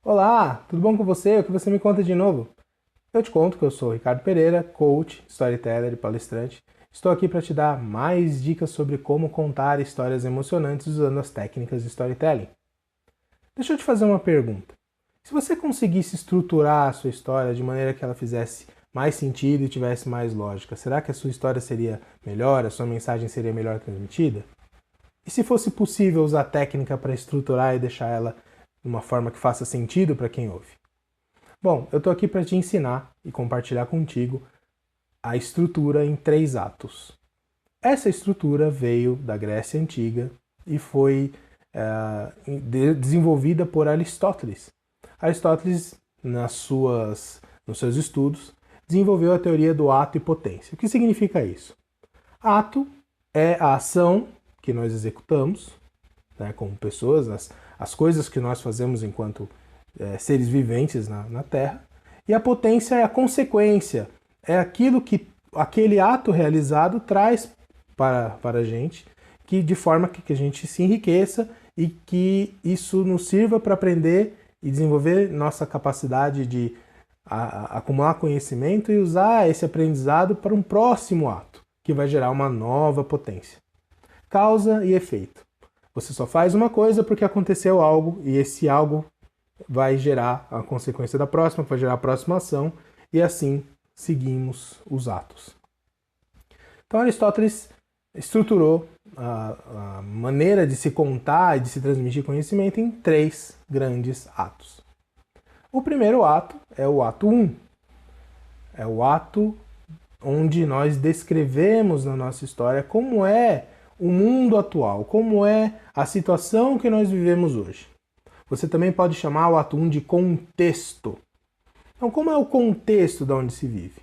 Olá, tudo bom com você? O que você me conta de novo? Eu te conto que eu sou o Ricardo Pereira, coach, storyteller e palestrante. Estou aqui para te dar mais dicas sobre como contar histórias emocionantes usando as técnicas de storytelling. Deixa eu te fazer uma pergunta. Se você conseguisse estruturar a sua história de maneira que ela fizesse mais sentido e tivesse mais lógica, será que a sua história seria melhor, a sua mensagem seria melhor transmitida? E se fosse possível usar a técnica para estruturar e deixar ela de uma forma que faça sentido para quem ouve? Bom, eu estou aqui para te ensinar e compartilhar contigo a estrutura em 3 atos. Essa estrutura veio da Grécia Antiga e foi desenvolvida por Aristóteles. Aristóteles, nos seus estudos, desenvolveu a teoria do ato e potência. O que significa isso? Ato é a ação que nós executamos, né, como pessoas, as coisas que nós fazemos enquanto seres viventes na Terra, e a potência é a consequência, é aquilo que aquele ato realizado traz para a gente, que de forma que a gente se enriqueça e que isso nos sirva para aprender e desenvolver nossa capacidade de acumular conhecimento e usar esse aprendizado para um próximo ato, que vai gerar uma nova potência. Causa e efeito. Você só faz uma coisa porque aconteceu algo e esse algo vai gerar a consequência da próxima, vai gerar a próxima ação e assim seguimos os atos. Então Aristóteles estruturou a maneira de se contar e de se transmitir conhecimento em 3 grandes atos. O primeiro ato é o ato 1. É o ato onde nós descrevemos na nossa história como é o mundo atual, como é a situação que nós vivemos hoje. Você também pode chamar o ato 1 de contexto. Então, como é o contexto de onde se vive?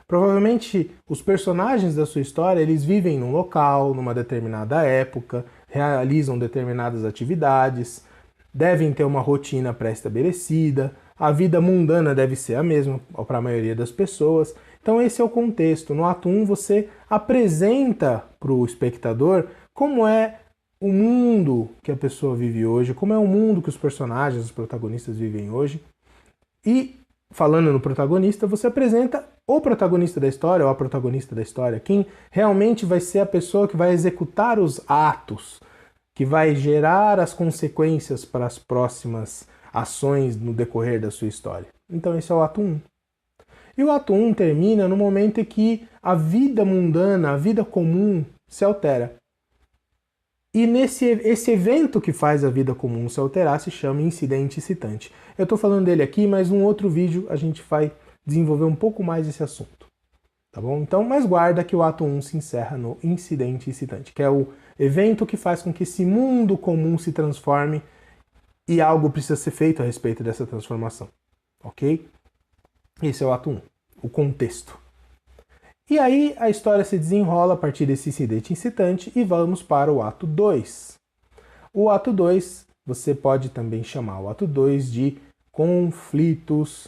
Provavelmente, os personagens da sua história, eles vivem num local, numa determinada época, realizam determinadas atividades, devem ter uma rotina pré-estabelecida, a vida mundana deve ser a mesma para a maioria das pessoas. Então esse é o contexto. No ato 1 você apresenta para o espectador como é o mundo que a pessoa vive hoje, como é o mundo que os personagens, os protagonistas vivem hoje. E falando no protagonista, você apresenta o protagonista da história ou a protagonista da história, quem realmente vai ser a pessoa que vai executar os atos, que vai gerar as consequências para as próximas ações no decorrer da sua história. Então esse é o ato 1. E o ato 1 termina no momento em que a vida mundana, a vida comum se altera. E esse evento que faz a vida comum se alterar se chama incidente excitante. Eu estou falando dele aqui, mas num outro vídeo a gente vai desenvolver um pouco mais esse assunto. Tá bom? Então, mas guarda que o ato 1 se encerra no incidente excitante, que é o evento que faz com que esse mundo comum se transforme e algo precisa ser feito a respeito dessa transformação. Ok? Esse é o ato 1, o contexto. E aí a história se desenrola a partir desse incidente incitante e vamos para o ato 2. O ato 2, você pode também chamar o ato 2 de conflitos,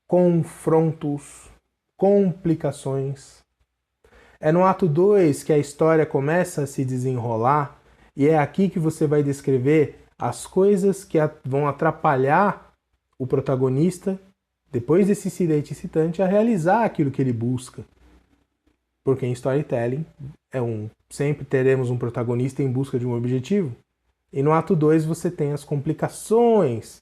confrontos, complicações. É no ato 2 que a história começa a se desenrolar e é aqui que você vai descrever as coisas que vão atrapalhar o protagonista, depois desse incidente excitante, a realizar aquilo que ele busca. Porque em storytelling sempre teremos um protagonista em busca de um objetivo. E no ato 2 você tem as complicações,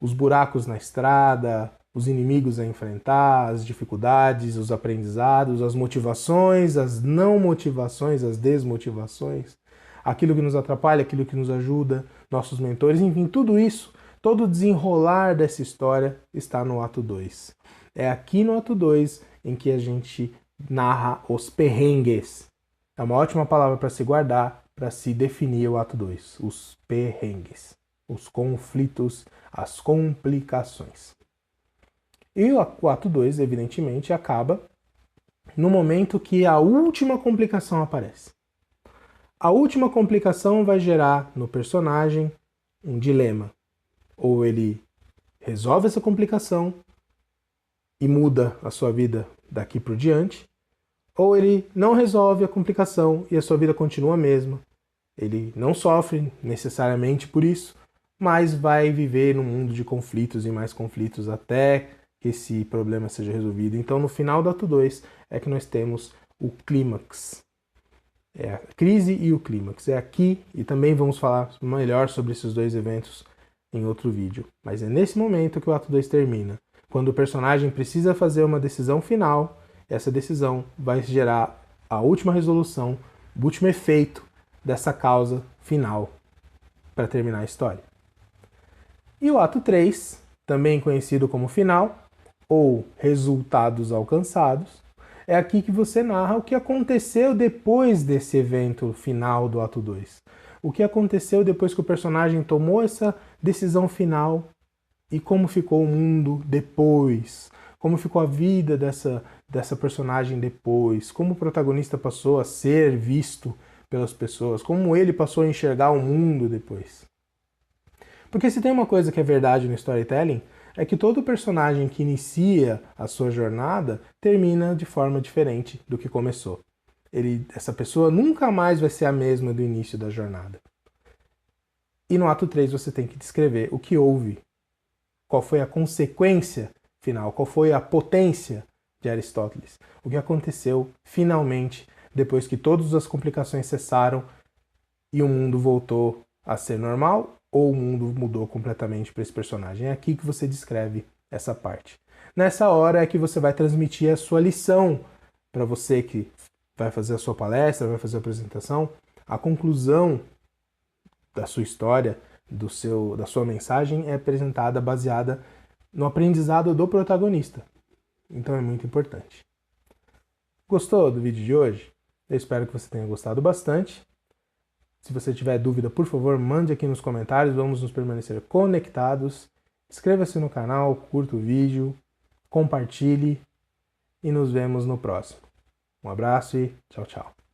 os buracos na estrada, os inimigos a enfrentar, as dificuldades, os aprendizados, as motivações, as não motivações, as desmotivações, aquilo que nos atrapalha, aquilo que nos ajuda, nossos mentores, enfim, tudo isso, todo o desenrolar dessa história está no ato 2. É aqui no ato 2 em que a gente narra os perrengues. É uma ótima palavra para se guardar, para se definir o ato 2. Os perrengues, os conflitos, as complicações. E o ato 2, evidentemente, acaba no momento que a última complicação aparece. A última complicação vai gerar no personagem um dilema. Ou ele resolve essa complicação e muda a sua vida daqui por diante, ou ele não resolve a complicação e a sua vida continua a mesma. Ele não sofre necessariamente por isso, mas vai viver num mundo de conflitos e mais conflitos até que esse problema seja resolvido. Então, no final do ato 2 é que nós temos o clímax. É a crise e o clímax. É aqui, e também vamos falar melhor sobre esses dois eventos em outro vídeo. Mas é nesse momento que o ato 2 termina. Quando o personagem precisa fazer uma decisão final, essa decisão vai gerar a última resolução, o último efeito dessa causa final para terminar a história. E o ato 3, também conhecido como final, ou resultados alcançados, é aqui que você narra o que aconteceu depois desse evento final do ato 2. O que aconteceu depois que o personagem tomou essa decisão final e como ficou o mundo depois. Como ficou a vida dessa personagem depois. Como o protagonista passou a ser visto pelas pessoas. Como ele passou a enxergar o mundo depois. Porque se tem uma coisa que é verdade no storytelling, é que todo personagem que inicia a sua jornada termina de forma diferente do que começou. Essa pessoa nunca mais vai ser a mesma do início da jornada. E no ato 3 você tem que descrever o que houve, qual foi a consequência final, qual foi a potência de Aristóteles, o que aconteceu finalmente depois que todas as complicações cessaram e o mundo voltou a ser normal, ou o mundo mudou completamente para esse personagem. É aqui que você descreve essa parte. Nessa hora é que você vai transmitir a sua lição para você que vai fazer a sua palestra, vai fazer a apresentação. A conclusão da sua história, da sua mensagem é apresentada baseada no aprendizado do protagonista. Então é muito importante. Gostou do vídeo de hoje? Eu espero que você tenha gostado bastante. Se você tiver dúvida, por favor, mande aqui nos comentários. Vamos nos permanecer conectados. Inscreva-se no canal, curta o vídeo, compartilhe e nos vemos no próximo. Um abraço e tchau, tchau.